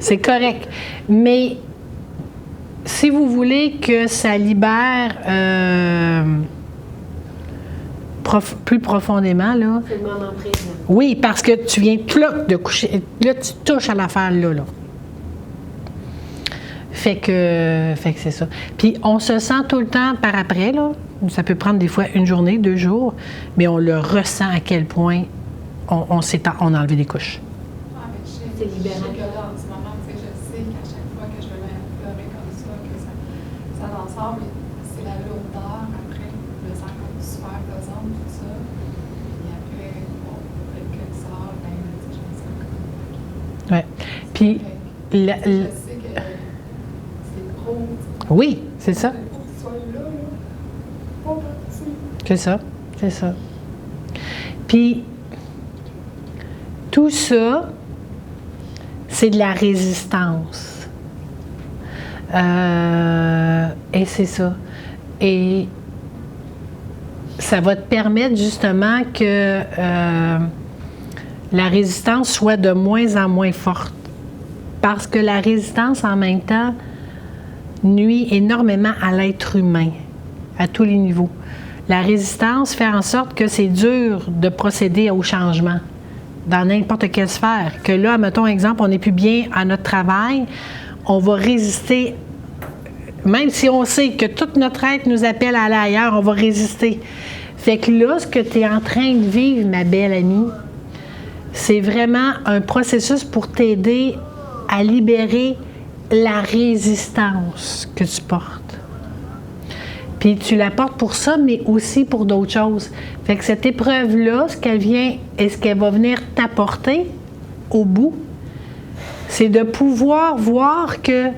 C'est correct. Mais si vous voulez que ça libère plus profondément, là. C'est le moment présent. Oui, parce que tu viens de coucher. Là, tu touches à l'affaire là. Fait que c'est ça. Puis on se sent tout le temps par après, là. Ça peut prendre des fois 1 journée, 2 jours, mais on le ressent à quel point on a enlevé des couches. C'est libérant. En ce moment, je sais qu'à chaque fois que je vais pleurer comme ça, que ça l'ensemble, c'est la lourdeur après, le sang comme super pesant, tout ça. Et après, bon, peut-être que ça sort, je me sens comme. Ouais. Puis, je sais que c'est trop. oui, c'est ça. C'est ça. Puis, tout ça, c'est de la résistance. Et c'est ça. Et ça va te permettre justement que la résistance soit de moins en moins forte. Parce que la résistance, en même temps, nuit énormément à l'être humain, à tous les niveaux. La résistance fait en sorte que c'est dur de procéder au changement dans n'importe quelle sphère. Que là, mettons exemple, on n'est plus bien à notre travail, on va résister, même si on sait que tout notre être nous appelle à aller ailleurs, on va résister. Fait que là, ce que tu es en train de vivre, ma belle amie, c'est vraiment un processus pour t'aider à libérer la résistance que tu portes. Puis tu la portes pour ça, mais aussi pour d'autres choses. Fait que cette épreuve-là, ce qu'elle va venir t'apporter au bout, c'est de pouvoir voir que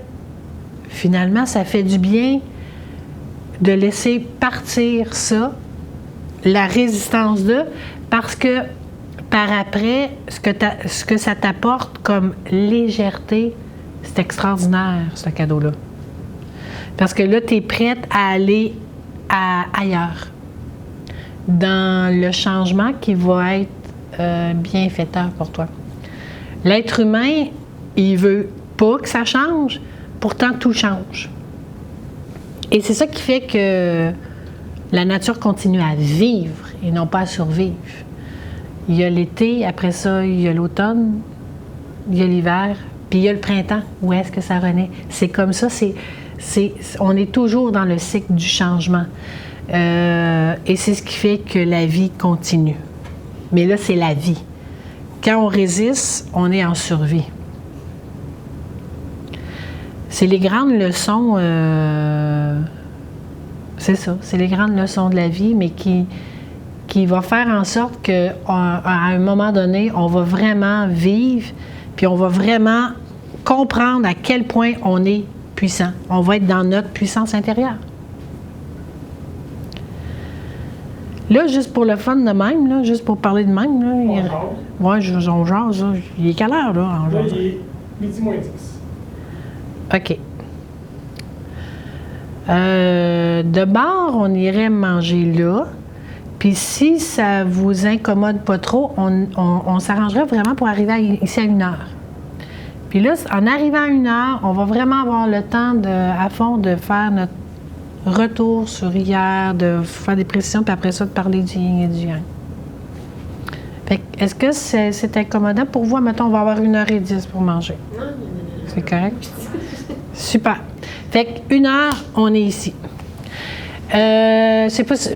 finalement, ça fait du bien de laisser partir ça, la résistance de, parce que par après, ce que ça t'apporte comme légèreté, c'est extraordinaire, ce cadeau-là. Parce que là, tu es prête à aller ailleurs, dans le changement qui va être bienfaiteur pour toi. L'être humain, il veut pas que ça change, pourtant tout change. Et c'est ça qui fait que la nature continue à vivre et non pas à survivre. Il y a l'été, après ça, il y a l'automne, il y a l'hiver, puis il y a le printemps. Où est-ce que ça renaît? C'est comme ça, on est toujours dans le cycle du changement. Et c'est ce qui fait que la vie continue. Mais là, c'est la vie. Quand on résiste, on est en survie. C'est les grandes leçons, c'est ça, c'est les grandes leçons de la vie, mais qui va faire en sorte qu'à un moment donné, on va vraiment vivre, puis on va vraiment comprendre à quel point on est puissant. On va être dans notre puissance intérieure. Là, juste pour le fun de même, là, juste pour parler de même, là, on jase, là. Il est quelle heure, là? Là, il est midi moins 10. OK. De bord, on irait manger là. Puis si ça vous incommode pas trop, on s'arrangerait vraiment pour arriver ici à 1h. Puis là, en arrivant à 1h, on va vraiment avoir le temps à fond de faire notre retour sur hier, de faire des précisions, puis après ça, de parler du yin et du yang. Fait que, est-ce que c'est incommodant pour vous? Mettons, on va avoir 1h10 pour manger. Non. C'est correct? Super. Fait que 1h, on est ici. Je sais pas si...